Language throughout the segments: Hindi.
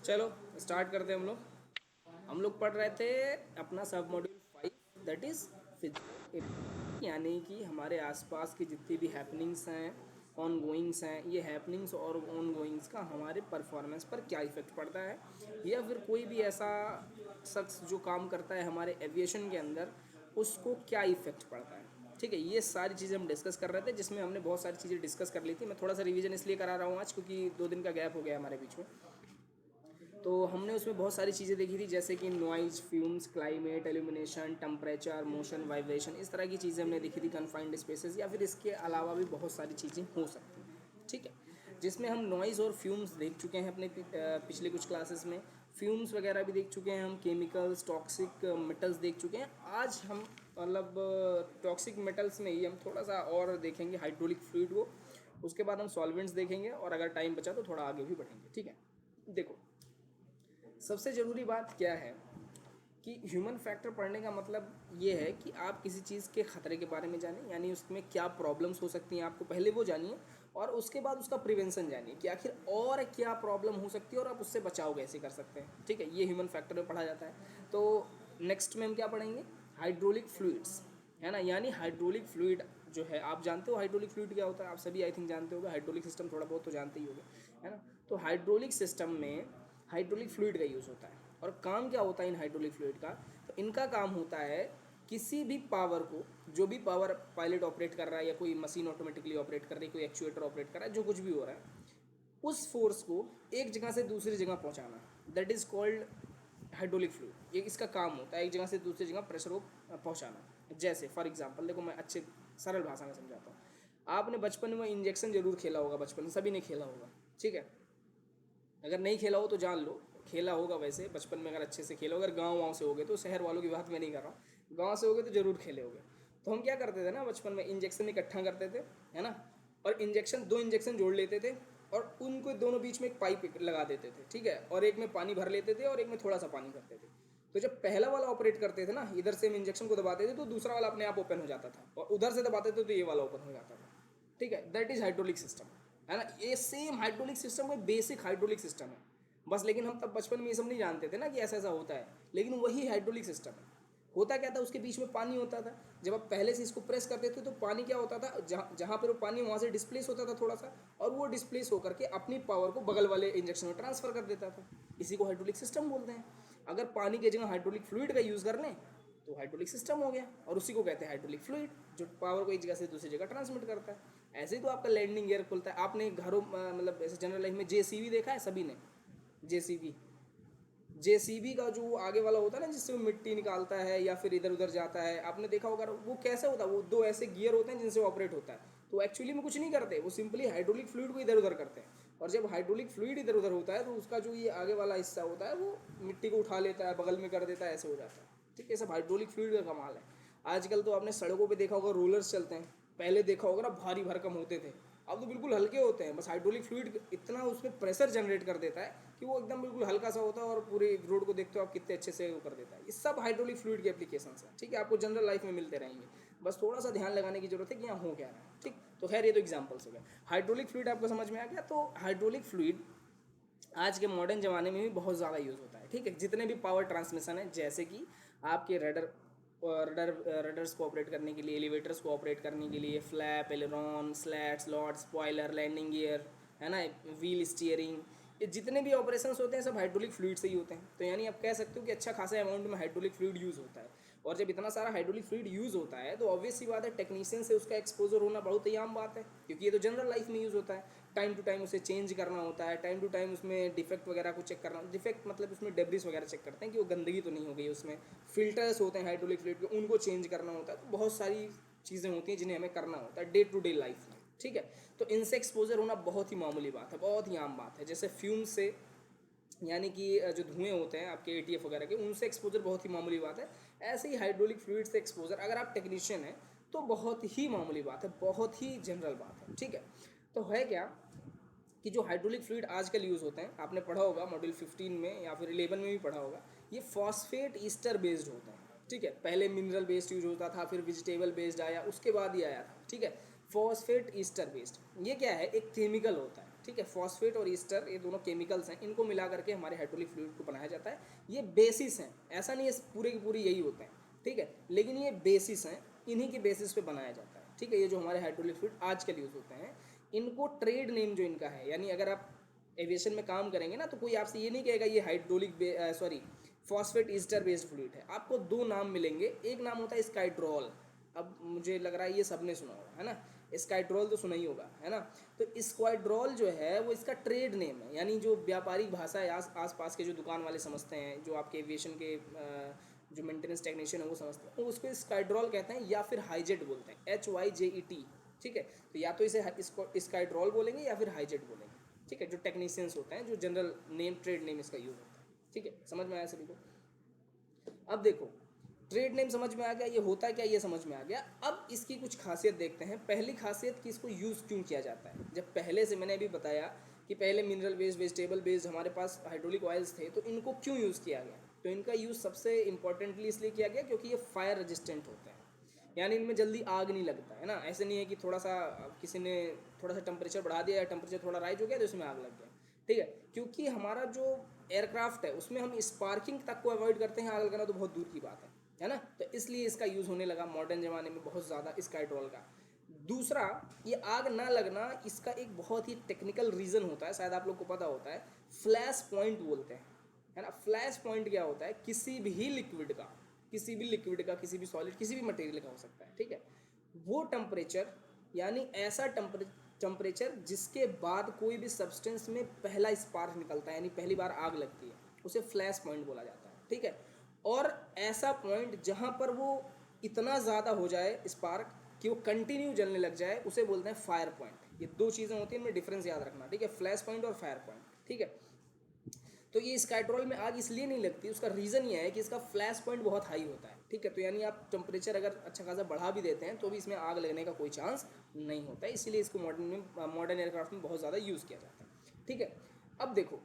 चलो स्टार्ट करते हैं हम लोग पढ़ रहे थे अपना सब मॉड्यूल 5 दैट इज़ फिजिक्स, यानी कि हमारे आसपास की जितनी भी हैपनिंग्स हैं, ऑन गोइंग्स हैं, ये हैपनिंग्स और ऑन गोइंग्स का हमारे परफॉर्मेंस पर क्या इफ़ेक्ट पड़ता है, या फिर कोई भी ऐसा शख्स जो काम करता है हमारे एविएशन के अंदर उसको क्या इफ़ेक्ट पड़ता है। ठीक है, ये सारी चीज़ें हम डिस्कस कर रहे थे, जिसमें हमने बहुत सारी चीज़ें डिस्कस कर ली थी। मैं थोड़ा सा रिवीजन इसलिए करा रहा हूँ आज क्योंकि 2 दिन का गैप हो गया हमारे बीच में। तो हमने उसमें बहुत सारी चीज़ें देखी थी, जैसे कि noise, fumes, climate, illumination, temperature, motion, vibration, इस तरह की चीज़ें हमने देखी थी, कन्फाइंड स्पेसेस, या फिर इसके अलावा भी बहुत सारी चीज़ें हो सकती हैं। ठीक है, जिसमें हम नॉइज़ और फ्यूम्स देख चुके हैं अपने पिछले कुछ क्लासेस में। फ्यूम्स वगैरह भी देख चुके हैं हम, केमिकल्स, टॉक्सिक मेटल्स देख चुके हैं। आज हम मतलब टॉक्सिक मेटल्स में ही हम थोड़ा सा और देखेंगे हाइड्रोलिक फ्लूइड को। उसके बाद हम सॉल्वेंट्स देखेंगे, और अगर टाइम बचा तो थोड़ा आगे भी बढ़ेंगे। ठीक है, देखो सबसे ज़रूरी बात क्या है कि ह्यूमन फैक्टर पढ़ने का मतलब ये है कि आप किसी चीज़ के ख़तरे के बारे में जानें, यानी उसमें क्या प्रॉब्लम्स हो सकती हैं आपको पहले वो जानिए, और उसके बाद उसका प्रिवेंशन जानिए कि आखिर और क्या प्रॉब्लम हो सकती है और आप उससे बचाव कैसे कर सकते हैं। ठीक है, ये ह्यूमन फैक्टर में पढ़ा जाता है। तो नेक्स्ट में हम क्या पढ़ेंगे, हाइड्रोलिक फ्लूइड्स, है ना। यानी हाइड्रोलिक फ्लूइड जो है, आप जानते हो हाइड्रोलिक फ्लूइड क्या होता है, आप सभी आई थिंक जानते होगे। हाइड्रोलिक सिस्टम थोड़ा बहुत तो जानते ही होगे, है ना। तो हाइड्रोलिक सिस्टम में हाइड्रोलिक फ्लूइड का यूज़ होता है, और काम क्या होता है इन हाइड्रोलिक फ्लूइड का। तो इनका काम होता है किसी भी पावर को, जो भी पावर पायलट ऑपरेट कर रहा है, या कोई मशीन ऑटोमेटिकली ऑपरेट कर रही है, कोई एक्चुएटर ऑपरेट कर रहा है, जो कुछ भी हो रहा है, उस फोर्स को एक जगह से दूसरी जगह पहुंचाना, that is called hydraulic fluid. ये इसका काम होता है एक जगह से दूसरी जगह प्रेशर को पहुंचाना। जैसे फॉर एग्जांपल देखो, मैं अच्छे सरल भाषा में समझाता हूँ। आपने बचपन में इंजेक्शन जरूर खेला होगा, बचपन में सभी ने खेला होगा। ठीक है, अगर नहीं खेला हो तो जान लो, खेला होगा वैसे बचपन में, अगर अच्छे से खेलो। अगर गाँव वाँव से होगे, तो शहर वालों की बात मैं नहीं कर रहा हूँ, गाँव से होगे तो ज़रूर खेले होगे। तो हम क्या करते थे ना बचपन में, इंजेक्शन इकट्ठा करते थे, है ना। और इंजेक्शन, 2 इंजेक्शन जोड़ लेते थे, और उनको दोनों बीच में एक पाइप लगा देते थे। ठीक है, और एक में पानी भर लेते थे और एक में थोड़ा सा पानी भरते थे। तो जब पहला वाला ऑपरेट करते थे ना, इधर से हम इंजेक्शन को दबाते थे तो दूसरा वाला अपने आप ओपन हो जाता था, और उधर से दबाते थे तो ये वाला ओपन हो जाता था। ठीक है, दैट इज हाइड्रोलिक सिस्टम, है ना। ये सेम हाइड्रोलिक सिस्टम में बेसिक हाइड्रोलिक सिस्टम है बस। लेकिन हम तब बचपन में ये सब नहीं जानते थे ना कि ऐसा ऐसा होता है, लेकिन वही हाइड्रोलिक सिस्टम है। होता क्या था, उसके बीच में पानी होता था। जब आप पहले से इसको प्रेस करते थे तो पानी क्या होता था, जहाँ जहाँ पर वो पानी वहाँ से डिस्प्लेस होता था थोड़ा सा, और वो डिस्प्लेस होकर के अपनी पावर को बगल वाले इंजेक्शन में ट्रांसफर कर देता था। इसी को हाइड्रोलिक सिस्टम बोलते हैं। अगर पानी की जगह हाइड्रोलिक फ्लूइड का यूज़ कर लें तो हाइड्रोलिक सिस्टम हो गया, और उसी को कहते हैं हाइड्रोलिक फ्लूइड, जो पावर को एक जगह से दूसरी जगह ट्रांसमिट करता है। ऐसे ही तो आपका लैंडिंग गियर खुलता है। आपने घरों मतलब ऐसे जनरल लाइफ में जेसीबी देखा है सभी ने, जेसीबी। जेसीबी का जो आगे वाला होता है ना, जिससे वो मिट्टी निकालता है या फिर इधर उधर जाता है, आपने देखा होगा। वो कैसे होता है, वो 2 ऐसे गियर होते हैं जिनसे ऑपरेट होता है। तो एक्चुअली में कुछ नहीं करते, वो सिंपली हाइड्रोलिक फ्लूइड को इधर उधर करते हैं। और जब हाइड्रोलिक फ्लूइड इधर उधर होता है तो उसका जो ये आगे वाला हिस्सा होता है वो मिट्टी को उठा लेता है, बगल में कर देता है, ऐसे हो जाता है। ठीक है, सब हाइड्रोलिक फ्लूइड का कमाल है। आजकल तो आपने सड़कों पे देखा होगा रोलर्स चलते हैं, पहले देखा होगा ना भारी भरकम होते थे, अब तो बिल्कुल हल्के होते हैं। बस हाइड्रोलिक फ्लूइड इतना उसमें प्रेशर जनरेट कर देता है कि वो एकदम बिल्कुल हल्का सा होता है, और पूरे रोड को देखते हो आप कितने अच्छे से वो कर देता है। ये सब हाइड्रोलिक फ्लूइड के एप्लीकेशन हैं। ठीक है, आपको जनरल लाइफ में मिलते रहेंगे, बस थोड़ा सा ध्यान लगाने की जरूरत है कि यहाँ हो क्या रहा है। ठीक, तो खैर ये तो एग्जाम्पल्स हो गए। हाइड्रोलिक फ्लूइड आपको समझ में आ गया। तो हाइड्रोलिक फ्लूइड आज के मॉडर्न ज़माने में भी बहुत ज़्यादा यूज़ होता है। ठीक है, जितने भी पावर ट्रांसमिशन है, जैसे कि आपके रडर, रडर्स को ऑपरेट करने के लिए, एलिवेटर्स को ऑपरेट करने के लिए, flap, aileron, slat, slot, spoiler, landing gear, है ना, व्हील स्टीयरिंग, ये जितने भी ऑपरेशंस होते हैं सब हाइड्रोलिक फ्लूइड से ही होते हैं। तो यानी आप कह सकते हो कि अच्छा खासा अमाउंट में हाइड्रोलिक फ्लूइड यूज़ होता है। और जब इतना सारा हाइड्रोलिक फ्लूइड यूज़ होता है तो ऑब्वियस सी बात है, टेक्नीशियन से उसका एक्सपोजर होना बहुत ही आम बात है, क्योंकि ये तो जनरल लाइफ में यूज़ होता है। टाइम टू टाइम उसे चेंज करना होता है, टाइम टू टाइम उसमें डिफेक्ट वगैरह को चेक करना। डिफेक्ट मतलब उसमें डेब्रिस वगैरह चेक करते हैं कि वो गंदगी तो नहीं हो गई, उसमें फिल्टर्स होते हैं हाइड्रोलिक फ्लूइड के, उनको चेंज करना होता है। तो बहुत सारी चीज़ें होती हैं जिन्हें हमें करना होता है डे टू डे लाइफ में। ठीक है, तो इनसे एक्सपोजर होना बहुत ही मामूली बात है, बहुत ही आम बात है। जैसे फ्यूम से, यानी कि जो धुएं होते हैं आपके एटीएफ वगैरह के, उनसे एक्सपोजर बहुत ही मामूली बात है। ऐसे ही हाइड्रोलिक फ्लूइड से एक्सपोजर, अगर आप टेक्नीशियन हैं तो बहुत ही मामूली बात है, बहुत ही जनरल बात है। ठीक है, तो है क्या कि जो हाइड्रोलिक फ्लूइड आजकल यूज़ होते हैं, आपने पढ़ा होगा मॉड्यूल 15 में या फिर 11 में भी पढ़ा होगा, ये फॉस्फेट ईस्टर बेस्ड होता है। ठीक है, पहले मिनरल बेस्ड यूज होता था, फिर वेजिटेबल बेस्ड आया, उसके बाद ही आया था। ठीक है, फॉस्फेट ईस्टर बेस्ड, ये क्या है, एक केमिकल होता है। ठीक है। फॉस्फेट और ईस्टर ये दोनों केमिकल्स हैं, इनको मिला करके हमारे हाइड्रोलिक फ्लूइड को बनाया जाता है। ये बेसिस हैं, ऐसा नहीं है पूरे की पूरी यही होते हैं, ठीक है, लेकिन ये बेसिस हैं, इन्हीं के बेसिस पे बनाया जाता है, ठीक है। ये जो हमारे हाइड्रोलिक फ्लूइड आजकल यूज़ होते हैं, इनको ट्रेड नेम जो इनका है, यानी अगर आप एविएशन में काम करेंगे ना, तो कोई आपसे ये नहीं कहेगा ये hydraulic sorry phosphate Easter based fluid है। आपको दो नाम मिलेंगे, एक नाम होता है स्काइड्रोल। अब मुझे लग रहा है ये सबने सुना होगा, है ना, स्काइड्रोल तो सुना ही होगा, है ना। तो स्क्वाड्रोल जो है वो इसका ट्रेड नेम है, यानी जो व्यापारिक भाषा है आस पास के जो दुकान वाले समझते हैं, जो आपके एविएशन के जो मेंटेनेंस टेक्नीशियन है वो समझते हैं, तो उसको स्काइड्रोल कहते हैं या फिर हाईजेट बोलते हैं, HYJET, ठीक है। तो या तो इसे स्काइड्रोल बोलेंगे या फिर हाईजेट बोलेंगे, ठीक है, जो टेक्नीशियंस होते हैं, जो जनरल नेम ट्रेड नेम इसका यूज़ होता है, ठीक है। समझ में आया सभी को? अब देखो, ट्रेड नेम समझ में आ गया, ये होता है क्या ये समझ में आ गया। अब इसकी कुछ खासियत देखते हैं। पहली खासियत कि इसको यूज़ क्यों किया जाता है। जब पहले से मैंने अभी बताया कि पहले मिनरल बेस्ड वेजिटेबल बेस्ड हमारे पास हाइड्रोलिक ऑयल्स थे, तो इनको क्यों यूज़ किया गया। तो इनका यूज़ सबसे इंपॉर्टेंटली इसलिए किया गया क्योंकि ये फायर रेजिस्टेंट होते हैं, यानी इनमें जल्दी आग नहीं लगता है ना। ऐसे नहीं है कि थोड़ा सा किसी ने थोड़ा सा टेम्परेचर बढ़ा दिया या टेम्परेचर थोड़ा राइज हो गया तो उसमें आग लग गया, ठीक है। क्योंकि हमारा जो एयरक्राफ्ट है उसमें हम स्पार्किंग तक को अवॉइड करते हैं, आग लगाना तो बहुत दूर की बात है ना। तो इसलिए इसका यूज़ होने लगा मॉडर्न ज़माने में बहुत ज़्यादा स्काइड्रोल का। दूसरा, ये आग ना लगना इसका एक बहुत ही टेक्निकल रीज़न होता है, शायद आप लोग को पता होता है, फ्लैश पॉइंट बोलते हैं, है ना। फ्लैश पॉइंट क्या होता है, किसी भी लिक्विड का, किसी भी सॉलिड, किसी भी मटेरियल का हो सकता है, ठीक है, वो टेम्परेचर, यानी ऐसा टेम्परेचर जिसके बाद कोई भी सब्सटेंस में पहला स्पार्क निकलता है, यानी पहली बार आग लगती है, उसे फ्लैश पॉइंट बोला जाता है, ठीक है। और ऐसा पॉइंट जहाँ पर वो इतना ज़्यादा हो जाए स्पार्क कि वो कंटिन्यू जलने लग जाए, उसे बोलते हैं फायर पॉइंट। ये दो चीज़ें होती हैं, इनमें डिफरेंस याद रखना, ठीक है, फ्लैश पॉइंट और फायर पॉइंट, ठीक है। तो ये स्काइट्रोल में आग इसलिए नहीं लगती, उसका रीज़न ये है कि इसका फ्लैश पॉइंट बहुत हाई होता है, ठीक है। तो यानी आप टेम्परेचर अगर अच्छा खासा बढ़ा भी देते हैं तो भी इसमें आग लगने का कोई चांस नहीं होता है, इसीलिए इसको मॉडर्न एयरक्राफ्ट में बहुत ज़्यादा यूज़ किया जाता है, ठीक है। अब देखो,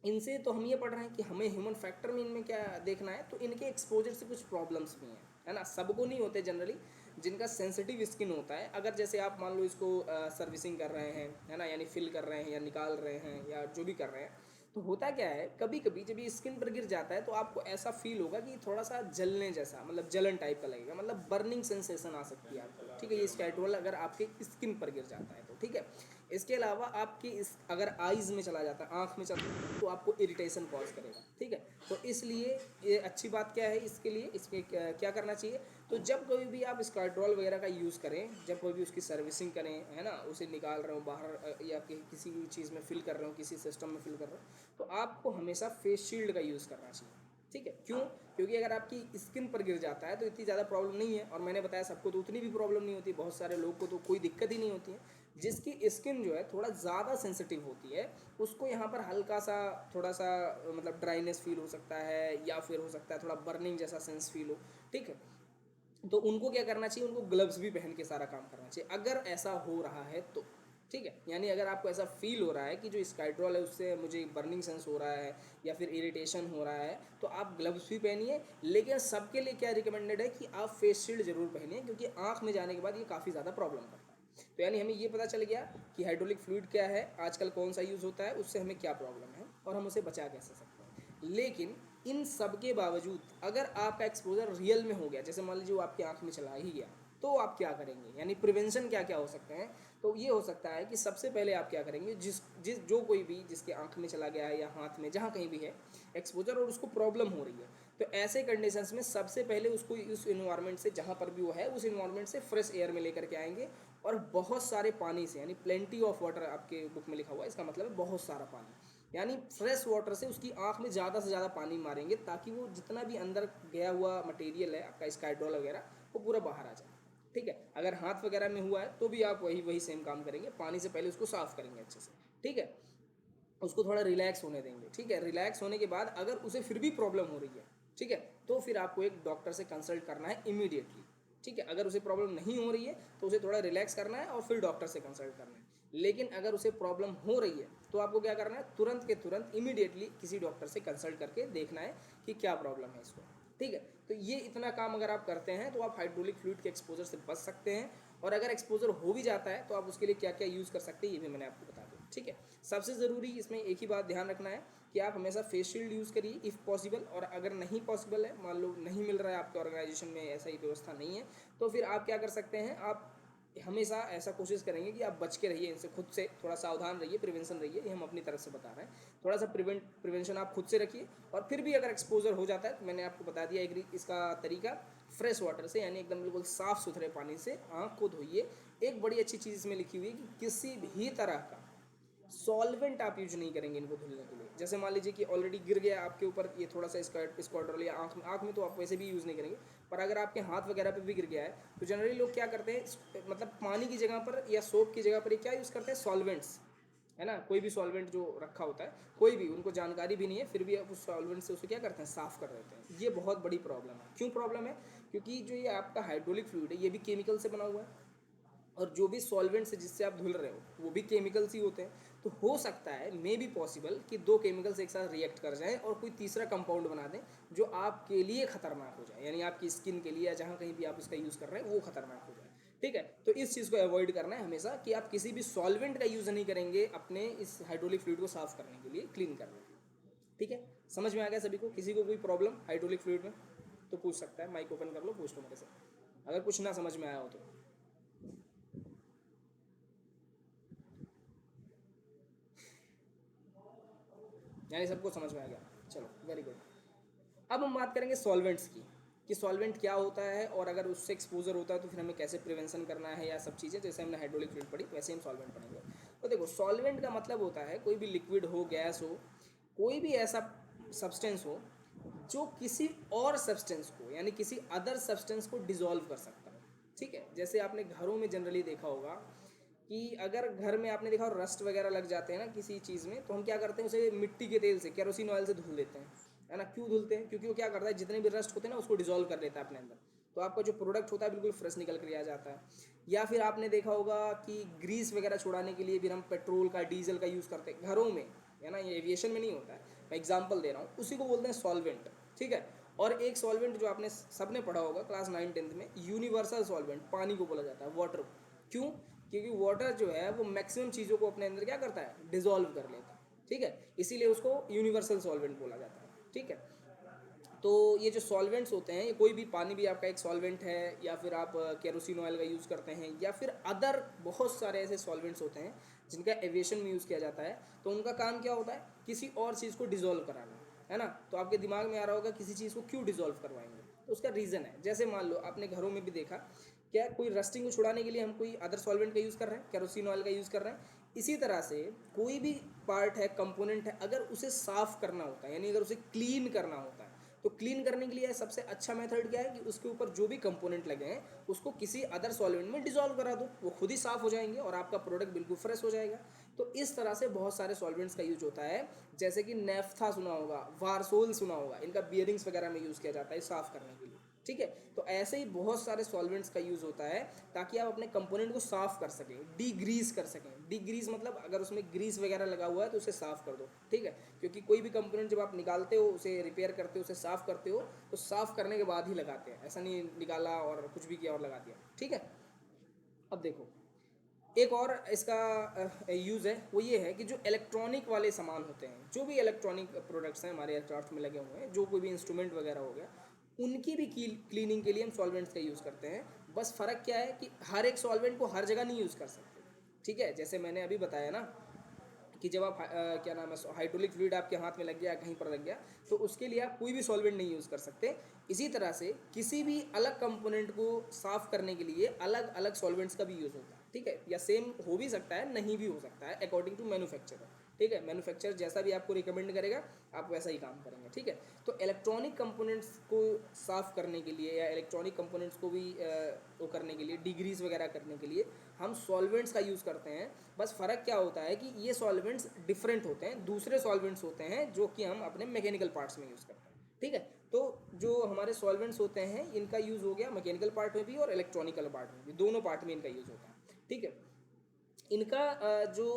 इनसे तो हम ये पढ़ रहे हैं कि हमें ह्यूमन फैक्टर में इनमें क्या देखना है, तो इनके एक्सपोजर से कुछ प्रॉब्लम्स भी हैं, है ना। सबको नहीं होते जनरली, जिनका सेंसिटिव स्किन होता है, अगर जैसे आप मान लो इसको सर्विसिंग कर रहे हैं, है ना, यानी फिल कर रहे हैं या निकाल रहे हैं या जो भी कर रहे हैं, तो होता क्या है, कभी कभी जब ये स्किन पर गिर जाता है तो आपको ऐसा फील होगा कि थोड़ा सा जलने जैसा, मतलब जलन टाइप का लगेगा, मतलब बर्निंग सेंसेशन आ सकती है आपको, ठीक है। ये स्काइट्रोल अगर आपके स्किन पर गिर जाता है तो, ठीक है। इसके अलावा आपकी अगर आइज़ में चला जाता है, आँख में चला जाता है, तो आपको इरिटेशन कॉज करेगा, ठीक है। तो इसलिए ये अच्छी बात क्या है इसके लिए, इसमें क्या करना चाहिए, तो जब कभी भी आप स्काइड्रोल वगैरह का यूज़ करें, जब कोई भी उसकी सर्विसिंग करें, है ना, उसे निकाल रहे हो बाहर या किसी भी चीज़ में फिल कर रहे हो, किसी सिस्टम में फिल कर रहे हो, तो आपको हमेशा फेस शील्ड का यूज़ करना चाहिए, ठीक है। क्यों? क्योंकि अगर आपकी स्किन पर गिर जाता है तो इतनी ज़्यादा प्रॉब्लम नहीं है, और मैंने बताया सबको तो उतनी भी प्रॉब्लम नहीं होती, बहुत सारे लोग को तो कोई दिक्कत ही नहीं होती है। जिसकी स्किन जो है थोड़ा ज़्यादा सेंसिटिव होती है, उसको यहाँ पर हल्का सा थोड़ा सा मतलब ड्राइनेस फील हो सकता है, या फिर हो सकता है थोड़ा बर्निंग जैसा सेंस फील हो, ठीक है। तो उनको क्या करना चाहिए, उनको ग्लव्स भी पहन के सारा काम करना चाहिए अगर ऐसा हो रहा है तो, ठीक है। यानी अगर आपको ऐसा फील हो रहा है कि जो स्काइड्रोल है उससे मुझे बर्निंग सेंस हो रहा है या फिर इरिटेशन हो रहा है, तो आप ग्लव्स भी पहनिए। लेकिन सबके लिए क्या रिकमेंडेड है कि आप फेस शील्ड जरूर पहनिए, क्योंकि आँख में जाने के बाद ये काफ़ी ज़्यादा प्रॉब्लम करता है। तो यानी हमें ये पता चल गया कि हाइड्रोलिक फ्लूइड क्या है, आजकल कौन सा यूज़ होता है, उससे हमें क्या प्रॉब्लम है और हम उसे बचा कैसे सकते हैं। लेकिन इन सब के बावजूद अगर आपका एक्सपोजर रियल में हो गया, जैसे मान लीजिए वो आपकी आँख में चला ही गया, तो आप क्या करेंगे, यानी प्रिवेंशन क्या क्या हो सकते हैं। तो ये हो सकता है कि सबसे पहले आप क्या करेंगे, जिस जिस जो कोई भी जिसके आँख में चला गया है या हाथ में, जहाँ कहीं भी है एक्सपोजर और उसको प्रॉब्लम हो रही है, तो ऐसे कंडीशंस में सबसे पहले उसको उस इन्वायरमेंट से, जहाँ पर भी वो है उस इन्वायरमेंट से फ्रेश एयर में लेकर के आएंगे, और बहुत सारे पानी से, यानी प्लेंटी ऑफ वाटर आपके बुक में लिखा हुआ है, इसका मतलब है बहुत सारा पानी, यानी फ्रेश वाटर से उसकी आँख में ज़्यादा से ज़्यादा पानी मारेंगे, ताकि वो जितना भी अंदर गया हुआ मटेरियल है आपका स्काइड्रोल वगैरह, वो पूरा बाहर आ जाए, ठीक है। अगर हाथ वगैरह में हुआ है तो भी आप वही सेम काम करेंगे, पानी से पहले उसको साफ़ करेंगे अच्छे से, ठीक है। उसको थोड़ा रिलैक्स होने देंगे, ठीक है। रिलैक्स होने के बाद अगर उसे फिर भी प्रॉब्लम हो रही है, ठीक है, तो फिर आपको एक डॉक्टर से कंसल्ट करना है इमीडिएटली, ठीक है। अगर उसे प्रॉब्लम नहीं हो रही है तो उसे थोड़ा रिलैक्स करना है और फिर डॉक्टर से कंसल्ट करना है। लेकिन अगर उसे प्रॉब्लम हो रही है तो आपको क्या करना है, तुरंत के तुरंत इमीडिएटली किसी डॉक्टर से कंसल्ट करके देखना है कि क्या प्रॉब्लम है इसको, ठीक है। तो ये इतना काम अगर आप करते हैं तो आप हाइड्रोलिक फ्लूइड के एक्सपोजर से बच सकते हैं। और अगर एक्सपोजर हो भी जाता है तो आप उसके लिए क्या क्या यूज़ कर सकते हैं ये भी मैंने आपको बता दिया। ठीक है। सबसे ज़रूरी इसमें एक ही बात ध्यान रखना है कि आप हमेशा फेस शील्ड यूज़ करिए इफ़ पॉसिबल, और अगर नहीं पॉसिबल है, मान लो नहीं मिल रहा है आपके ऑर्गेनाइजेशन में, ऐसा ही व्यवस्था नहीं है, तो फिर आप क्या कर सकते हैं, आप हमेशा ऐसा कोशिश करेंगे कि आप बच के रहिए इनसे, खुद से थोड़ा सावधान रहिए, प्रिवेंशन रहिए, ये हम अपनी तरफ से बता रहे हैं। थोड़ा सा प्रिवेंशन आप खुद से रखिए, और फिर भी अगर एक्सपोजर हो जाता है तो मैंने आपको बता दिया इसका तरीका, फ्रेश वाटर से, यानी एकदम बिल्कुल साफ़ सुथरे पानी से आँख को धोइए। एक बड़ी अच्छी चीज़ इसमें लिखी हुई है कि किसी भी तरह का सॉल्वेंट आप यूज नहीं करेंगे इनको धुलने के लिए। जैसे मान लीजिए कि ऑलरेडी गिर गया आपके ऊपर ये थोड़ा सा स्क्वाड्रल या आँख में तो आप वैसे भी यूज़ नहीं करेंगे, पर अगर आपके हाथ वगैरह पे भी गिर गया है तो जनरली लोग क्या करते हैं, मतलब पानी की जगह पर या सोप की जगह पर ये क्या यूज़ करते हैं, सॉल्वेंट्स, है ना, कोई भी सॉल्वेंट जो रखा होता है, कोई भी, उनको जानकारी भी नहीं है, फिर भी आप उस सॉल्वेंट से उसे क्या करते हैं, साफ़ कर देते हैं। ये बहुत बड़ी प्रॉब्लम है। क्यों प्रॉब्लम है? क्योंकि जो ये आपका हाइड्रोलिक फ्लूइड है ये भी केमिकल से बना हुआ है, और जो भी सॉल्वेंट्स है जिससे आप धुल रहे हो वो भी केमिकल्स ही होते हैं। तो हो सकता है, मे बी पॉसिबल, कि दो केमिकल्स एक साथ रिएक्ट कर जाएं और कोई तीसरा कंपाउंड बना दें जो आपके लिए खतरनाक हो जाए, यानी आपकी स्किन के लिए या जहाँ कहीं भी आप इसका यूज़ कर रहे हैं वो खतरनाक हो जाए। ठीक है, तो इस चीज़ को अवॉइड करना है हमेशा कि आप किसी भी सॉल्वेंट का यूज़ नहीं करेंगे अपने इस हाइड्रोलिक फ्लूइड को साफ़ करने के लिए, क्लीन करने के लिए। ठीक है, समझ में आ गया सभी को? किसी को कोई प्रॉब्लम हाइड्रोलिक फ्लूइड में तो पूछ सकता है, माइक ओपन कर लो, पूछ लो मेरे से अगर कुछ ना समझ में आया हो तो। यानी सबको समझ में आ गया, चलो वेरी गुड। अब हम बात करेंगे सॉल्वेंट्स की, कि सॉल्वेंट क्या होता है और अगर उससे एक्सपोजर होता है तो फिर हमें कैसे प्रिवेंशन करना है, या सब चीज़ें जैसे हमने हाइड्रोलिक फ्लूइड पढ़ी वैसे हम सॉल्वेंट पढ़ेंगे। तो देखो, सॉल्वेंट का मतलब होता है कोई भी लिक्विड हो, गैस हो, कोई भी ऐसा सब्सटेंस हो जो किसी और सब्सटेंस को, यानी किसी अदर सब्सटेंस को डिजोल्व कर सकता है। ठीक है, जैसे आपने घरों में जनरली देखा होगा कि अगर घर में आपने देखा और रस्ट वगैरह लग जाते हैं ना किसी चीज़ में, तो हम क्या करते हैं, उसे मिट्टी के तेल से, केरोसिन ऑयल से धुल देते हैं, है ना। क्यों धुलते हैं? क्योंकि वो क्या करता है, जितने भी रस्ट होते हैं ना उसको डिजोल्व कर लेता है अपने अंदर, तो आपका जो प्रोडक्ट होता है बिल्कुल फ्रेश निकल कर आ जाता है। या फिर आपने देखा होगा कि ग्रीस वगैरह छुड़ाने के लिए भी हम पेट्रोल का, डीजल का यूज़ करते हैं घरों में, है ना। ये एविएशन में नहीं होता है, मैं एग्जाम्पल दे रहा हूँ, उसी को बोलते हैं सॉल्वेंट। ठीक है, और एक सॉल्वेंट जो आपने सबने पढ़ा होगा क्लास 9-10 में, यूनिवर्सल सॉल्वेंट, पानी को बोला जाता है, वाटर। क्यों? क्योंकि वाटर जो है वो मैक्सिमम चीज़ों को अपने अंदर क्या करता है, डिजोल्व कर लेता है। ठीक है, इसीलिए उसको यूनिवर्सल सॉल्वेंट बोला जाता है। ठीक है, तो ये जो सॉल्वेंट्स होते हैं, ये कोई भी, पानी भी आपका एक सॉल्वेंट है, या फिर आप केरोसिन ऑयल का यूज़ करते हैं, या फिर अदर बहुत सारे ऐसे सॉल्वेंट्स होते हैं जिनका एविएशन में यूज़ किया जाता है। तो उनका काम क्या होता है, किसी और चीज़ को डिजोल्व कराना, है ना। तो आपके दिमाग में आ रहा होगा किसी चीज़ को क्यों डिजोल्व करवाएंगे, तो उसका रीज़न है। जैसे मान लो आपने घरों में भी देखा, क्या कोई रस्टिंग को छुड़ाने के लिए हम कोई अदर सॉल्वेंट का यूज़ कर रहे हैं, केरोसिन ऑयल का यूज़ कर रहे हैं। इसी तरह से कोई भी पार्ट है, कंपोनेंट है, अगर उसे साफ़ करना होता है, यानी अगर उसे क्लीन करना होता है, तो क्लीन करने के लिए सबसे अच्छा मेथड क्या है कि उसके ऊपर जो भी कंपोनेंट लगे हैं उसको किसी अदर सॉल्वेंट में डिजोल्व करा दो, वो खुद ही साफ़ हो जाएंगे और आपका प्रोडक्ट बिल्कुल फ्रेश हो जाएगा। तो इस तरह से बहुत सारे सॉल्वेंट्स का यूज होता है, जैसे कि नेफ्था सुना होगा, वारसोल सुना होगा, इनका बियरिंग्स वगैरह में यूज़ किया जाता है साफ़ करने के लिए। ठीक है, तो ऐसे ही बहुत सारे सॉल्वेंट्स का यूज़ होता है ताकि आप अपने कंपोनेंट को साफ़ कर सकें, डीग्रीस कर सकें। डीग्रीस मतलब अगर उसमें ग्रीस वगैरह लगा हुआ है तो उसे साफ़ कर दो। ठीक है, क्योंकि कोई भी कंपोनेंट जब आप निकालते हो, उसे रिपेयर करते हो, उसे साफ़ करते हो, तो साफ़ करने के बाद ही लगाते हैं, ऐसा नहीं निकाला और कुछ भी किया और लगा दिया। ठीक है, अब देखो, एक और इसका यूज़ है, वो ये है कि जो इलेक्ट्रॉनिक वाले सामान होते हैं, जो भी इलेक्ट्रॉनिक प्रोडक्ट्स हैं हमारे एयरक्राफ्ट में लगे हुए हैं, जो कोई भी इंस्ट्रूमेंट वगैरह हो गया, उनकी भी क्लीनिंग के लिए हम सॉल्वेंट्स का यूज़ करते हैं। बस फ़र्क क्या है कि हर एक सॉल्वेंट को हर जगह नहीं यूज़ कर सकते। ठीक है, जैसे मैंने अभी बताया ना कि जब आप क्या नाम है, हाइड्रोलिक फ्लूइड आपके हाथ में लग गया, कहीं पर लग गया, तो उसके लिए आप कोई भी सॉल्वेंट नहीं यूज़ कर सकते। इसी तरह से किसी भी अलग कंपोनेंट को साफ़ करने के लिए अलग अलग सॉल्वेंट्स का भी यूज़ होता है। ठीक है, या सेम हो भी सकता है, नहीं भी हो सकता है, अकॉर्डिंग टू मैन्युफैक्चरर। ठीक है, मैन्युफैक्चरर जैसा भी आपको रिकमेंड करेगा आप वैसा ही काम करेंगे। ठीक है, तो इलेक्ट्रॉनिक कंपोनेंट्स को साफ़ करने के लिए या इलेक्ट्रॉनिक कंपोनेंट्स को भी वो करने के लिए, डिग्रीज वगैरह करने के लिए हम सॉल्वेंट्स का यूज़ करते हैं। बस फ़र्क क्या होता है कि ये सॉल्वेंट्स डिफरेंट होते हैं, दूसरे सॉल्वेंट्स होते हैं जो कि हम अपने मैकेनिकल पार्ट्स में यूज़ करते हैं। ठीक है, तो जो हमारे सॉल्वेंट्स होते हैं इनका यूज़ हो गया मैकेनिकल पार्ट में भी और इलेक्ट्रॉनिकल पार्ट में भी, दोनों पार्ट में इनका यूज़ होता है। ठीक है, इनका जो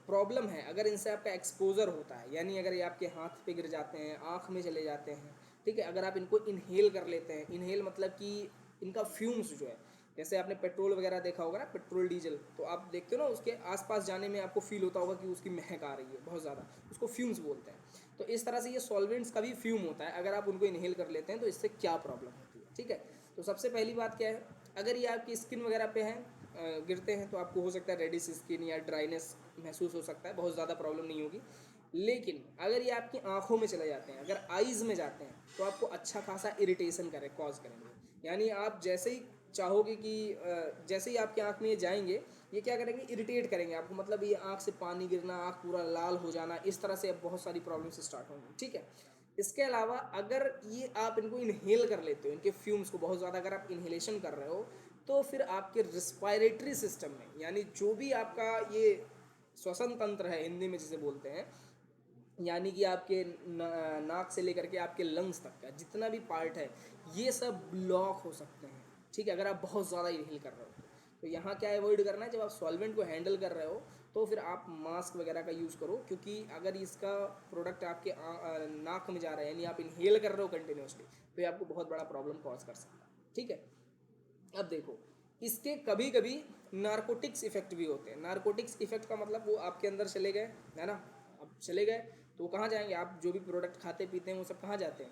प्रॉब्लम है, अगर इनसे आपका एक्सपोजर होता है, यानी अगर ये आपके हाथ पे गिर जाते हैं, आँख में चले जाते हैं, ठीक है, अगर आप इनको इनहेल कर लेते हैं, इनहेल मतलब कि इनका फ्यूम्स जो है, जैसे आपने पेट्रोल वगैरह देखा होगा ना, पेट्रोल डीजल, तो आप देखते हो ना उसके आसपास जाने में आपको फील होता होगा कि उसकी महक आ रही है बहुत ज़्यादा, उसको फ्यूम्स बोलते हैं। तो इस तरह से ये सॉल्वेंट्स का भी फ्यूम होता है, अगर आप उनको इनहेल कर लेते हैं तो इससे क्या प्रॉब्लम होती है, ठीक है। तो सबसे पहली बात क्या है, अगर ये आपकी स्किन वगैरह पे हैं, गिरते हैं, तो आपको हो सकता है रेडिश स्किन या ड्राइनेस महसूस हो सकता है, बहुत ज़्यादा प्रॉब्लम नहीं होगी। लेकिन अगर ये आपकी आंखों में चले जाते हैं, अगर आईज़ में जाते हैं, तो आपको अच्छा खासा इरिटेशन कॉज करेंगे। यानी आप जैसे ही चाहोगे कि जैसे ही आपकी आंख में ये जाएंगे, ये क्या करेंगे, इरिटेट करेंगे आपको, मतलब ये आंख से पानी गिरना, आंख पूरा लाल हो जाना, इस तरह से अब बहुत सारी प्रॉब्लम्स स्टार्ट होंगी, ठीक है। इसके अलावा अगर ये आप इनको इनहेल कर लेते हो, इनके फ्यूम्स को बहुत ज़्यादा अगर आप इनहेलेशन कर रहे हो, तो फिर आपके रिस्पायरेटरी सिस्टम में, यानी जो भी आपका ये श्वसन तंत्र है हिंदी में जिसे बोलते हैं, यानी कि आपके नाक से लेकर के आपके लंग्स तक का जितना भी पार्ट है, ये सब ब्लॉक हो सकते हैं, ठीक है, अगर आप बहुत ज़्यादा इनहेल कर रहे हो। तो यहाँ क्या अवॉइड करना है, जब आप सॉल्वेंट को हैंडल कर रहे हो, तो फिर आप मास्क वगैरह का यूज़ करो, क्योंकि अगर इसका प्रोडक्ट आपके नाक में जा रहा है, यानी आप इनहेल कर रहे हो कंटिन्यूसली, तो ये आपको बहुत बड़ा प्रॉब्लम कॉज कर सकता है, ठीक है। अब देखो, इसके कभी कभी नारकोटिक्स इफेक्ट भी होते हैं। नारकोटिक्स इफेक्ट का मतलब वो आपके अंदर चले गए, है ना, अब चले गए तो वो कहाँ जाएंगे, आप जो भी प्रोडक्ट खाते पीते हैं वो सब कहाँ जाते हैं,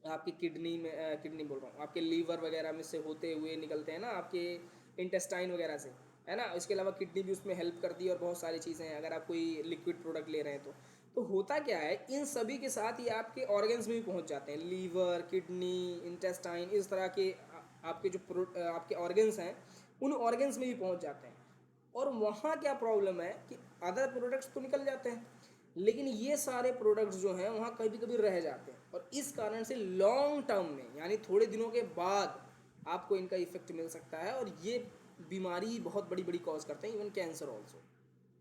आपकी किडनी में, किडनी बोल रहा हूँ, आपके लीवर वगैरह में से होते हुए निकलते हैं ना, आपके इंटेस्टाइन वगैरह से, है ना। इसके अलावा किडनी भी उसमें हेल्प करती है और बहुत सारी चीज़ें हैं, अगर आप कोई लिक्विड प्रोडक्ट ले रहे हैं तो होता क्या है, इन सभी के साथ ये आपके ऑर्गन्स में भी पहुंच जाते हैं, लीवर, किडनी, इंटेस्टाइन, इस तरह के आपके जो आपके ऑर्गन्स हैं, उन ऑर्गन्स में भी पहुंच जाते हैं। और वहाँ क्या प्रॉब्लम है कि अदर प्रोडक्ट्स तो निकल जाते हैं, लेकिन ये सारे प्रोडक्ट्स जो हैं वहाँ कभी कभी रह जाते हैं, और इस कारण से लॉन्ग टर्म में, यानी थोड़े दिनों के बाद आपको इनका इफेक्ट मिल सकता है, और ये बीमारी बहुत बड़ी बड़ी कॉज करते हैं, इवन कैंसर ऑल्सो,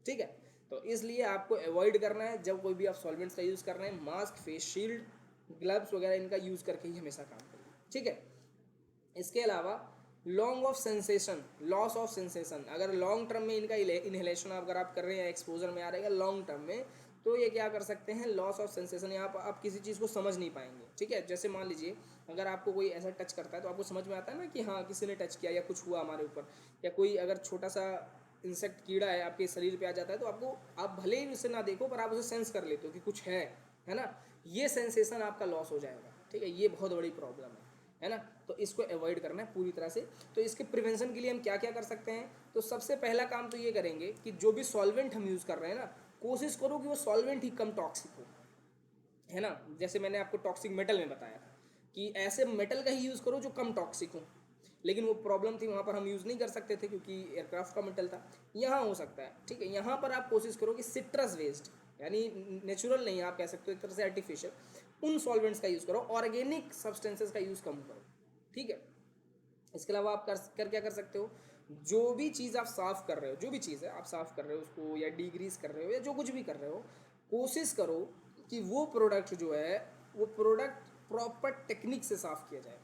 ठीक है। तो इसलिए आपको अवॉइड करना है, जब कोई भी आप सॉल्वेंट्स का यूज़ कर रहे हैं, मास्क, फेस शील्ड, ग्लव्स वगैरह इनका यूज़ करके ही हमेशा काम करिए, ठीक है। इसके अलावा long off sensation, loss of sensation, अगर लॉन्ग टर्म में इनका इनहेलेशन अगर आप कर रहे हैं, एक्सपोजर में आ रहेगा लॉन्ग टर्म में, तो ये क्या कर सकते हैं, लॉस ऑफ सेंसेशन, यहाँ पर आप किसी चीज़ को समझ नहीं पाएंगे, ठीक है। जैसे मान लीजिए अगर आपको कोई ऐसा टच करता है, तो आपको समझ में आता है ना कि हाँ किसी ने टच किया या कुछ हुआ हमारे ऊपर, या कोई अगर छोटा सा इंसेक्ट कीड़ा है आपके शरीर पे आ जाता है, तो आपको, आप भले ही उसे ना देखो पर आप उसे सेंस कर लेते हो कि कुछ है ना, ये सेंसेशन आपका लॉस हो जाएगा, ठीक है। ये बहुत बड़ी प्रॉब्लम है ना। तो इसको अवॉइड करना है पूरी तरह से। तो इसके प्रिवेंशन के लिए हम क्या क्या कर सकते हैं, तो सबसे पहला काम तो ये करेंगे कि जो भी सॉल्वेंट हम यूज़ कर रहे हैं ना, कोशिश करो कि वो सॉल्वेंट ही कम टॉक्सिक हो, है ना। जैसे मैंने आपको टॉक्सिक मेटल में बताया था कि ऐसे मेटल का ही यूज़ करो जो कम टॉक्सिक हो, लेकिन वो प्रॉब्लम थी वहाँ पर हम यूज़ नहीं कर सकते थे क्योंकि एयरक्राफ्ट का मेटल था। यहाँ हो सकता है, ठीक है। यहाँ पर आप कोशिश करो कि सिट्रस वेस्ट, यानी नेचुरल नहीं, आप कह सकते हो एक तरह से आर्टिफिशियल, उन सॉल्वेंट्स का यूज़ करो, ऑर्गेनिक सब्सटेंसेस का यूज़ कम करो, ठीक है। इसके अलावा आप कर क्या कर सकते हो, जो भी चीज़ आप साफ़ कर रहे हो, जो भी चीज़ है आप साफ़ कर रहे हो उसको, या डिग्रीज कर रहे हो, या जो कुछ भी कर रहे हो, कोशिश करो कि वो प्रोडक्ट जो है, वो प्रोडक्ट प्रॉपर टेक्निक से साफ़ किया जाए,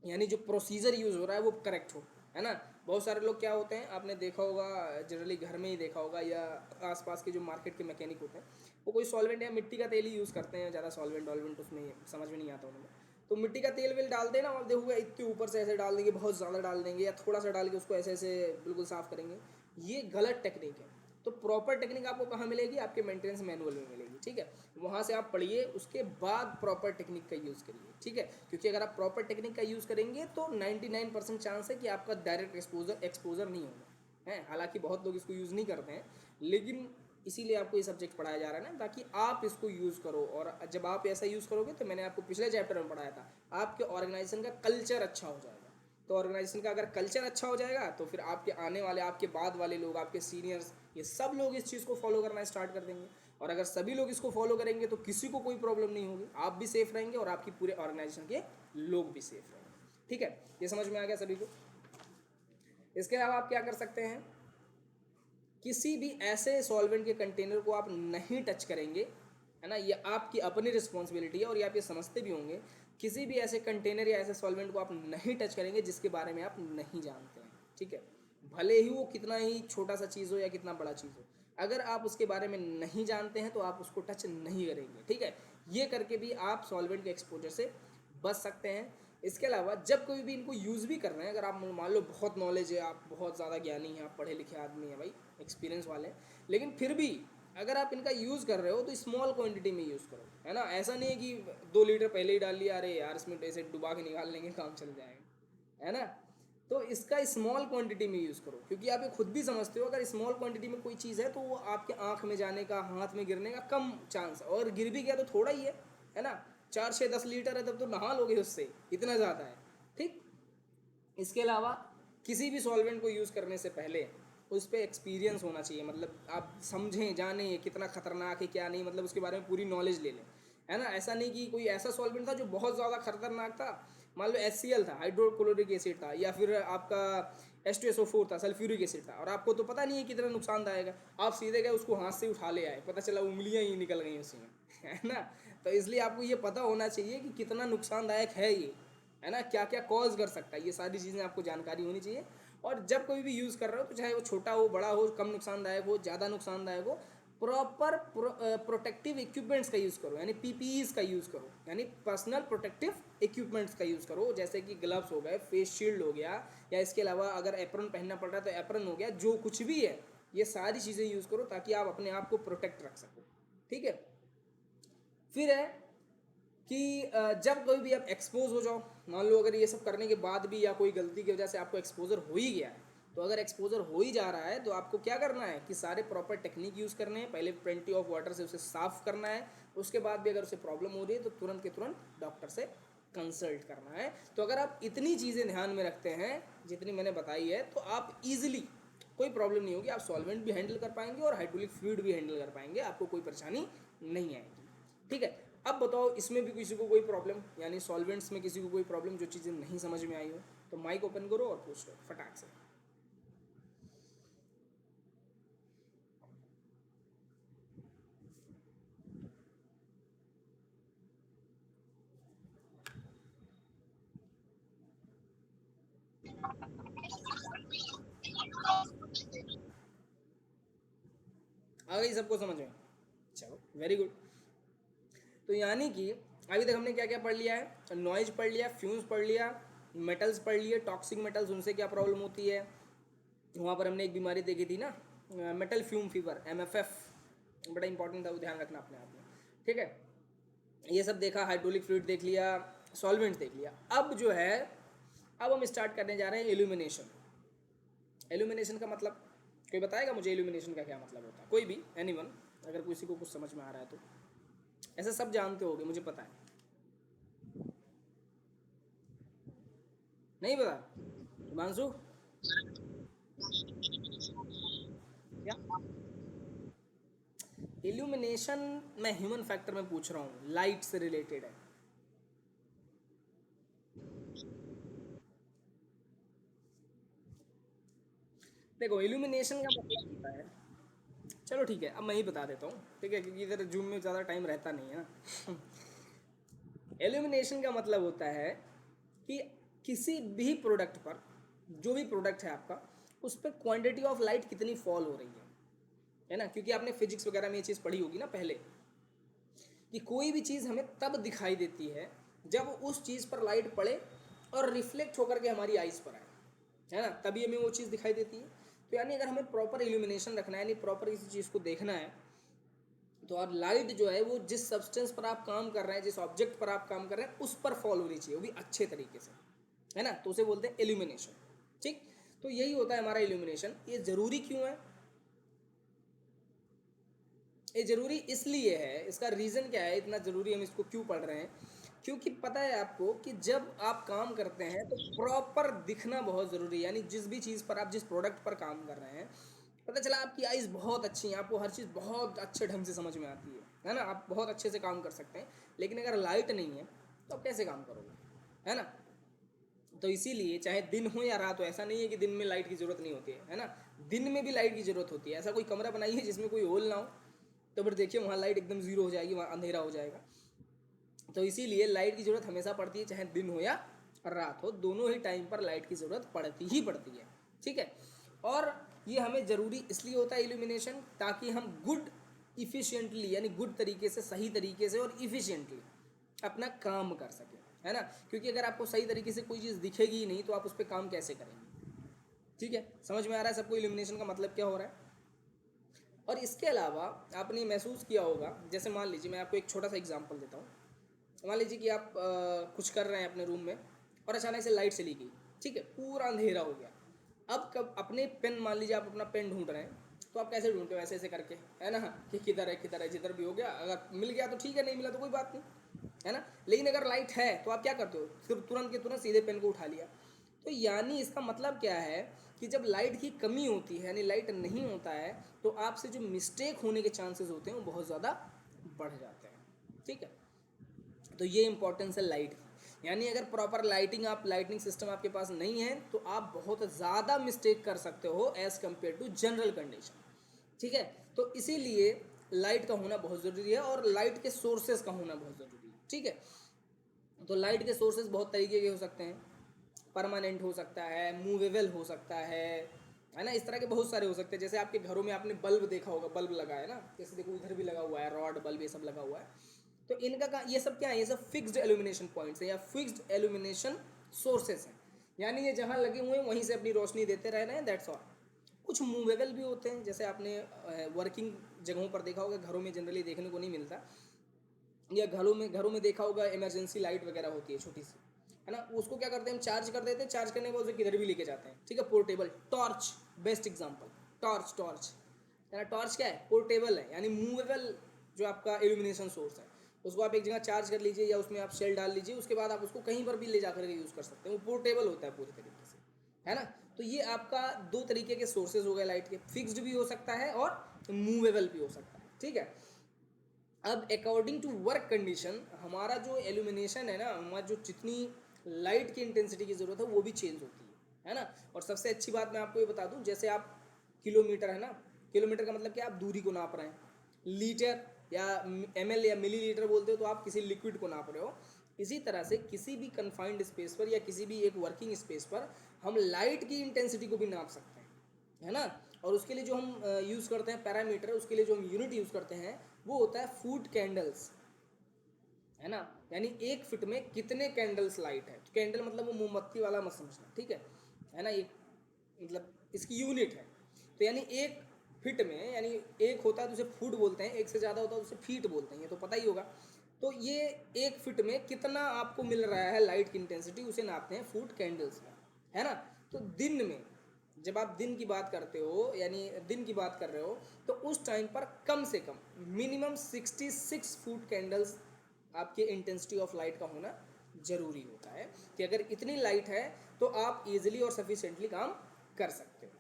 यानी जो प्रोसीजर यूज़ हो रहा है वो करेक्ट हो, है ना। बहुत सारे लोग क्या होते हैं, आपने देखा होगा, जनरली घर में ही देखा होगा, या आसपास के जो मार्केट के मैकेनिक होते हैं, वो कोई सॉल्वेंट या मिट्टी का तेल ही यूज़ करते हैं, ज़्यादा सॉल्वेंट वॉल्वेंट उसमें समझ में नहीं आता उन्हें। तो मिट्टी का तेल वेल डाल देना, और देखोगे इतने ऊपर से ऐसे डाल देंगे, बहुत ज़्यादा डाल देंगे, या थोड़ा सा डाल के उसको ऐसे ऐसे बिल्कुल साफ़ करेंगे। ये गलत टेक्निक है। तो प्रॉपर टेक्निक आपको कहाँ मिलेगी, आपके मेंटेनेंस मैनुअल में मिलेगी, ठीक है। वहाँ से आप पढ़िए, उसके बाद प्रॉपर टेक्निक का यूज़ करिए, ठीक है। क्योंकि अगर आप प्रॉपर टेक्निक का यूज़ करेंगे तो 99% चांस है कि आपका डायरेक्ट एक्सपोजर नहीं होगा, है। हालांकि बहुत लोग इसको यूज़ नहीं करते हैं, लेकिन इसीलिए आपको ये सब्जेक्ट पढ़ाया जा रहा है ना, ताकि आप इसको यूज़ करो। और जब आप ऐसा यूज़ करोगे, तो मैंने आपको पिछले चैप्टर में पढ़ाया था, आपके ऑर्गेनाइजेशन का कल्चर अच्छा हो जाएगा। तो ऑर्गेनाइजेशन का अगर कल्चर अच्छा हो जाएगा, तो फिर आपके आने वाले, आपके बाद वाले लोग, आपके सीनियर्स, ये सब लोग इस चीज़ को फॉलो करना स्टार्ट कर देंगे। और अगर सभी लोग इसको फॉलो करेंगे तो किसी को कोई प्रॉब्लम नहीं होगी, आप भी सेफ रहेंगे और आपकी पूरे ऑर्गेनाइजेशन के लोग भी सेफ रहेंगे, ठीक है। ये समझ में आ गया सभी को। इसके अलावा आप क्या कर सकते हैं, किसी भी ऐसे सॉल्वेंट के कंटेनर को आप नहीं टच करेंगे, है ना। ये आपकी अपनी रिस्पॉन्सिबिलिटी है, और ये आप ये समझते भी होंगे। किसी भी ऐसे कंटेनर या ऐसे सॉल्वेंट को आप नहीं टच करेंगे जिसके बारे में आप नहीं जानते हैं, ठीक है। भले ही वो कितना ही छोटा सा चीज़ हो या कितना बड़ा चीज़ हो, अगर आप उसके बारे में नहीं जानते हैं तो आप उसको टच नहीं करेंगे, ठीक है। ये करके भी आप सॉल्वेंट के एक्सपोजर से बच सकते हैं। इसके अलावा जब कोई भी इनको यूज़ भी कर रहे हैं, अगर आप मान लो बहुत नॉलेज है, आप बहुत ज़्यादा ज्ञानी हैं, आप पढ़े लिखे आदमी हैं भाई, एक्सपीरियंस वाले हैं, लेकिन फिर भी अगर आप इनका यूज़ कर रहे हो तो स्मॉल क्वांटिटी में यूज़ करो, है ना। ऐसा नहीं है कि 2 लीटर पहले ही डाल लिया, अरे यार इसमें ऐसे डुबा के निकाल लेंगे काम चल जाएगा, है ना। तो इसका स्मॉल क्वांटिटी में यूज़ करो, क्योंकि आप ये खुद भी समझते हो अगर स्मॉल क्वांटिटी में कोई चीज़ है तो वो आपके आँख में जाने का, हाथ में गिरने का कम चांस है, और गिर भी गया तो थोड़ा ही है ना। 4 6 10 लीटर है तब तो नहा लोगे उससे, इतना ज़्यादा है, ठीक। इसके अलावा किसी भी सॉल्वेंट को यूज़ करने से पहले उस पर एक्सपीरियंस होना चाहिए, मतलब आप समझें जानें कितना खतरनाक है क्या नहीं, मतलब उसके बारे में पूरी नॉलेज ले लें, है ना। ऐसा नहीं कि कोई ऐसा सॉल्वेंट था जो बहुत ज़्यादा खतरनाक था, मान लो HCl था, हाइड्रोक्लोरिक एसिड था, या फिर आपका H2SO4 था, सल्फ्यूरिक एसिड था, और आपको तो पता नहीं है कितना नुकसानदायक है, आप सीधे गए उसको हाथ से उठा ले आए, पता चला उंगलियां ही निकल गई उसी में, है ना। तो इसलिए आपको ये पता होना चाहिए कि कितना नुकसानदायक है ये, है ना, क्या क्या कॉज कर सकता है, ये सारी चीज़ें आपको जानकारी होनी चाहिए। और जब कोई भी यूज़ कर रहे हो तो चाहे वो छोटा हो, बड़ा हो, कम नुकसानदायक हो, ज़्यादा नुकसानदायक हो, प्रॉपर प्रोटेक्टिव इक्विपमेंट्स का यूज़ करो, यानी PPEs का यूज़ करो, यानी पर्सनल प्रोटेक्टिव इक्विपमेंट्स का यूज़ करो, जैसे कि ग्लव्स हो गए, फेस शील्ड हो गया, या इसके अलावा अगर एप्रन पहनना पड़ रहा है तो एप्रन हो गया, जो कुछ भी है ये सारी चीज़ें यूज़ करो ताकि आप अपने आप को प्रोटेक्ट रख सको, ठीक है। फिर है कि जब कोई भी आप एक्सपोज हो जाओ, मान लो अगर ये सब करने के बाद भी या कोई गलती की वजह से आपको एक्सपोजर हो ही गया है, तो अगर एक्सपोजर हो ही जा रहा है तो आपको क्या करना है कि सारे प्रॉपर टेक्निक यूज़ करने हैं, पहले प्लेंटी ऑफ वाटर से उसे साफ़ करना है, उसके बाद भी अगर उसे प्रॉब्लम हो रही है तो तुरंत के तुरंत डॉक्टर से कंसल्ट करना है। तो अगर आप इतनी चीज़ें ध्यान में रखते हैं जितनी मैंने बताई है तो आप ईजिली, कोई प्रॉब्लम नहीं होगी, आप सॉल्वेंट भी हैंडल कर पाएंगे और हाइड्रोलिक फ्लूइड भी हैंडल कर पाएंगे, आपको कोई परेशानी नहीं आएगी, ठीक है। अब बताओ इसमें भी किसी को कोई प्रॉब्लम, यानी सॉल्वेंट्स में किसी को कोई प्रॉब्लम, जो चीज़ें नहीं समझ में आई हो तो माइक ओपन करो और पूछ लो फटाक से। आ गई सबको समझ में? चलो वेरी गुड। तो यानी कि अभी तक हमने क्या क्या पढ़ लिया है, नॉइज पढ़ लिया, फ्यूम्स पढ़ लिया, मेटल्स पढ़ लिए, टॉक्सिक मेटल्स उनसे क्या प्रॉब्लम होती है, वहाँ पर हमने एक बीमारी देखी थी ना, मेटल फ्यूम फीवर, MFF, बड़ा इंपॉर्टेंट था, वो ध्यान रखना अपने आप में, ठीक है। ये सब देखा, हाइड्रोलिक फ्लूइड देख लिया, सॉल्वेंट देख लिया। अब जो है, अब हम स्टार्ट करने जा रहे हैं इल्यूमिनेशन। इल्यूमिनेशन का मतलब कोई बताएगा मुझे, इल्यूमिनेशन का क्या मतलब होता है? कोई भी, एनीवन, अगर किसी को कुछ समझ में आ रहा है तो। ऐसे सब जानते होगे, मुझे पता है। नहीं पता? हिमांशु क्या? इल्यूमिनेशन मैं ह्यूमन फैक्टर में पूछ रहा हूँ, लाइट से रिलेटेड है। देखो इल्यूमिनेशन का मतलब होता है, चलो ठीक है अब मैं ही बता देता हूँ, ठीक है, क्योंकि इधर जूम में ज़्यादा टाइम रहता नहीं है ना। एल्यूमिनेशन का मतलब होता है कि किसी भी प्रोडक्ट पर, जो भी प्रोडक्ट है आपका, उस पर क्वांटिटी ऑफ लाइट कितनी फॉल हो रही है ना। क्योंकि आपने फिजिक्स वगैरह में ये चीज़ पढ़ी होगी ना पहले, कि कोई भी चीज़ हमें तब दिखाई देती है जब उस चीज़ पर लाइट पड़े और रिफ्लेक्ट होकर के हमारी आइज़ पर आए, है ना, तभी हमें वो चीज़ दिखाई देती है। तो यानी अगर हमें प्रॉपर इल्यूमिनेशन रखना है, यानी प्रॉपर किसी चीज़ को देखना है, तो और लाइट जो है वो जिस सब्सटेंस पर आप काम कर रहे हैं, जिस ऑब्जेक्ट पर आप काम कर रहे हैं, उस पर फॉल होनी चाहिए, वो भी अच्छे तरीके से, है ना। तो उसे बोलते हैं इल्यूमिनेशन, ठीक। तो यही होता है हमारा इल्यूमिनेशन। ये ज़रूरी क्यों है? ये ज़रूरी इसलिए है, इसका रीज़न क्या है, इतना ज़रूरी हम इसको क्यों पढ़ रहे हैं, क्योंकि पता है आपको कि जब आप काम करते हैं तो प्रॉपर दिखना बहुत ज़रूरी है। यानी जिस भी चीज़ पर आप, जिस प्रोडक्ट पर काम कर रहे हैं, पता चला आपकी आइज़ बहुत अच्छी हैं, आपको हर चीज़ बहुत अच्छे ढंग से समझ में आती है ना, आप बहुत अच्छे से काम कर सकते हैं, लेकिन अगर लाइट नहीं है तो आप कैसे काम करोगे, है ना। तो इसीलिए चाहे दिन हो या रात हो, ऐसा नहीं है कि दिन में लाइट की ज़रूरत नहीं होती है ना, दिन में भी लाइट की ज़रूरत होती है। ऐसा कोई कमरा बनाइए जिसमें कोई होल ना हो, तो फिर देखिए वहाँ लाइट एकदम ज़ीरो हो जाएगी, वहाँ अंधेरा हो जाएगा। तो इसीलिए लाइट की ज़रूरत हमेशा पड़ती है, चाहे दिन हो या रात हो, दोनों ही टाइम पर लाइट की ज़रूरत पड़ती ही पड़ती है, ठीक है। और ये हमें ज़रूरी इसलिए होता है इल्यूमिनेशन, ताकि हम गुड इफ़िशियंटली, यानी गुड तरीके से, सही तरीके से और इफ़िशियंटली अपना काम कर सकें, है ना, क्योंकि अगर आपको सही तरीके से कोई चीज़ दिखेगी ही नहीं तो आप उस पर काम कैसे करेंगे। ठीक है, समझ में आ रहा है सबको इल्यूमिनेशन का मतलब क्या हो रहा है। और इसके अलावा आपने महसूस किया होगा, जैसे मान लीजिए मैं आपको एक छोटा सा एग्जांपल देता हूँ। मान लीजिए कि आप कुछ कर रहे हैं अपने रूम में और अचानक से लाइट चली गई, ठीक है, पूरा अंधेरा हो गया। अब कब अपने पेन, मान लीजिए आप अपना पेन ढूंढ रहे हैं, तो आप कैसे ढूंढते हो, ऐसे ऐसे करके, है ना, कि किधर है, जिधर भी हो गया, अगर मिल गया तो ठीक है, नहीं मिला तो कोई बात नहीं, है ना। लेकिन अगर लाइट है तो आप क्या करते हो, फिर तुरंत के तुरंत सीधे पेन को उठा लिया। तो यानी इसका मतलब क्या है कि जब लाइट की कमी होती है, यानी लाइट नहीं होता है, तो आपसे जो मिस्टेक होने के चांसेस होते हैं वो बहुत ज़्यादा बढ़ जाते हैं। ठीक है, तो ये इंपॉर्टेंस है लाइट की। यानी अगर प्रॉपर लाइटिंग सिस्टम आपके पास नहीं है तो आप बहुत ज़्यादा मिस्टेक कर सकते हो as compare to general condition. ठीक है, तो इसीलिए लाइट का होना बहुत ज़रूरी है और लाइट के सोर्सेज का होना बहुत ज़रूरी है। ठीक है, तो लाइट के सोर्सेज बहुत तरीके के हो सकते हैं, परमानेंट हो सकता है, मूवेबल हो सकता है ना, इस तरह के बहुत सारे हो सकते हैं। जैसे आपके घरों में आपने बल्ब देखा होगा, बल्ब लगा है ना, जैसे देखो इधर भी लगा हुआ है, रॉड बल्ब ये सब लगा हुआ है। तो इनका ये सब क्या है, ये सब फिक्स्ड एल्यूमिनेशन पॉइंट्स हैं या फिक्स्ड एल्यूमिनेशन सोर्सेज हैं। यानी ये जहाँ लगे हुए हैं वहीं से अपनी रोशनी देते रह रहे हैं, दैट्स ऑल। कुछ मूवेबल भी होते हैं, जैसे आपने वर्किंग जगहों पर देखा होगा, घरों में जनरली देखने को नहीं मिलता, या घरों में देखा होगा, इमरजेंसी लाइट वगैरह होती है छोटी सी, है ना, उसको क्या करते हैं, हम चार्ज कर देते हैं, चार्ज करने के बाद उसे किधर भी लेके जाते हैं। ठीक है, portable torch, best example, torch है ना। टॉर्च क्या है, पोर्टेबल है, यानी मूवेबल जो आपका इल्यूमिनेशन सोर्स है, उसको आप एक जगह चार्ज कर लीजिए या उसमें आप शेल डाल लीजिए, उसके बाद आप उसको कहीं पर भी ले जाकर के यूज़ कर सकते हैं, वो पोर्टेबल होता है पूरी तरीके से, है ना। तो ये आपका दो तरीके के सोर्सेज हो गए लाइट के, फिक्स्ड भी हो सकता है और मूवेबल भी हो सकता है। ठीक है, अब अकॉर्डिंग टू वर्क कंडीशन हमारा जो एल्यूमिनेशन है ना, हमारा जो जितनी लाइट की इंटेंसिटी की ज़रूरत है वो भी चेंज होती है ना। और सबसे अच्छी बात मैं आपको ये बता दूं, जैसे आप किलोमीटर, है ना, किलोमीटर का मतलब क्या, आप दूरी को नाप रहे हैं, लीटर या ml या मिलीलीटर बोलते हो तो आप किसी लिक्विड को नाप रहे हो। इसी तरह से किसी भी कन्फाइंड स्पेस पर या किसी भी एक वर्किंग स्पेस पर हम लाइट की इंटेंसिटी को भी नाप सकते हैं, है ना। और उसके लिए जो हम यूज़ करते हैं पैरामीटर, उसके लिए जो हम यूनिट यूज़ करते हैं वो होता है फुट कैंडल्स, है ना। यानी एक फिट में कितने कैंडल्स लाइट है, तो कैंडल मतलब वो मोमबत्ती वाला मत समझना, ठीक है ना, एक मतलब इसकी यूनिट है। तो यानी एक फिट में, यानी एक होता है तो उसे फुट बोलते हैं, एक से ज़्यादा होता है तो उसे फीट बोलते हैं, ये तो पता ही होगा। तो ये एक फिट में कितना आपको मिल रहा है लाइट की इंटेंसिटी, उसे नापते हैं फुट कैंडल्स में, है ना। तो दिन में जब आप दिन की बात करते हो, यानी दिन की बात कर रहे हो, तो उस टाइम पर कम से कम मिनिमम 66 फुट कैंडल्स आपके इंटेंसिटी ऑफ लाइट का होना जरूरी होता है, कि अगर इतनी लाइट है तो आप इजीली और सफिशिएंटली काम कर सकते हो।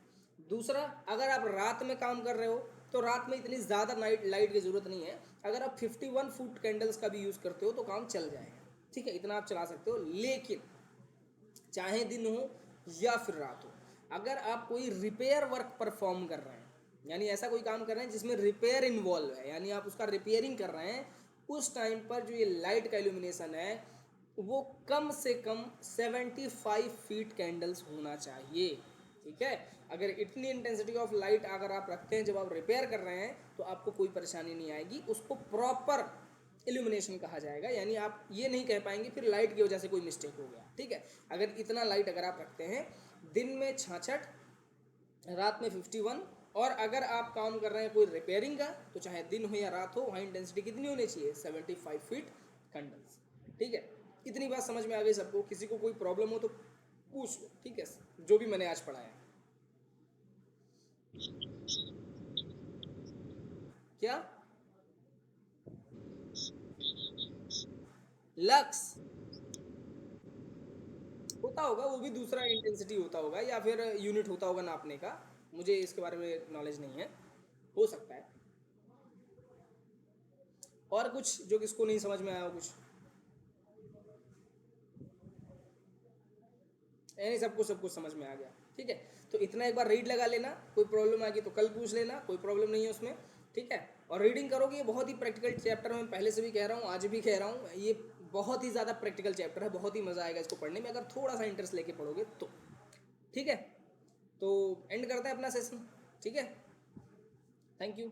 दूसरा, अगर आप रात में काम कर रहे हो तो रात में इतनी ज़्यादा लाइट की ज़रूरत नहीं है, अगर आप 51 फुट कैंडल्स का भी यूज़ करते हो तो काम चल जाएगा। ठीक है, इतना आप चला सकते हो। लेकिन चाहे दिन हो या फिर रात हो, अगर आप कोई रिपेयर वर्क परफॉर्म कर रहे हैं, यानी ऐसा कोई काम कर रहे हैं जिसमें रिपेयर इन्वॉल्व है, यानी आप उसका रिपेयरिंग कर रहे हैं, उस टाइम पर जो ये लाइट का इल्यूमिनेशन है वो कम से कम 75 फीट कैंडल्स होना चाहिए। ठीक है, अगर इतनी इंटेंसिटी ऑफ लाइट अगर आप रखते हैं जब आप रिपेयर कर रहे हैं तो आपको कोई परेशानी नहीं आएगी, उसको प्रॉपर इल्यूमिनेशन कहा जाएगा। यानी आप ये नहीं कह पाएंगे फिर लाइट की वजह से कोई मिस्टेक हो गया। ठीक है, अगर इतना लाइट अगर आप रखते हैं, दिन में 66, रात में 51, और अगर आप काम कर रहे हैं कोई रिपेयरिंग का, तो चाहे दिन हो या रात हो, वहाँ इंटेंसिटी कितनी होनी चाहिए, 75 फीट कैंडल्स। ठीक है, इतनी बात समझ में आ गई सबको, किसी को कोई प्रॉब्लम हो तो पूछ लो, ठीक है, जो भी मैंने आज पढ़ाया। क्या लक्स होता होगा, वो भी दूसरा इंटेंसिटी होता होगा या फिर यूनिट होता होगा नापने का, मुझे इसके बारे में नॉलेज नहीं है, हो सकता है। और कुछ जो किसको नहीं समझ में आया हो कुछ, यानी सब कुछ समझ में आ गया। ठीक है, तो इतना एक बार रीड लगा लेना, कोई प्रॉब्लम आ गई तो कल पूछ लेना, कोई प्रॉब्लम नहीं है उसमें। ठीक है, और रीडिंग करोगे, ये बहुत ही प्रैक्टिकल चैप्टर है, मैं पहले से भी कह रहा हूँ, आज भी कह रहा हूँ, ये बहुत ही ज़्यादा प्रैक्टिकल चैप्टर है, बहुत ही मज़ा आएगा इसको पढ़ने में अगर थोड़ा सा इंटरेस्ट लेके पढ़ोगे तो। ठीक है, तो एंड करते हैं अपना सेशन। ठीक है, थैंक यू।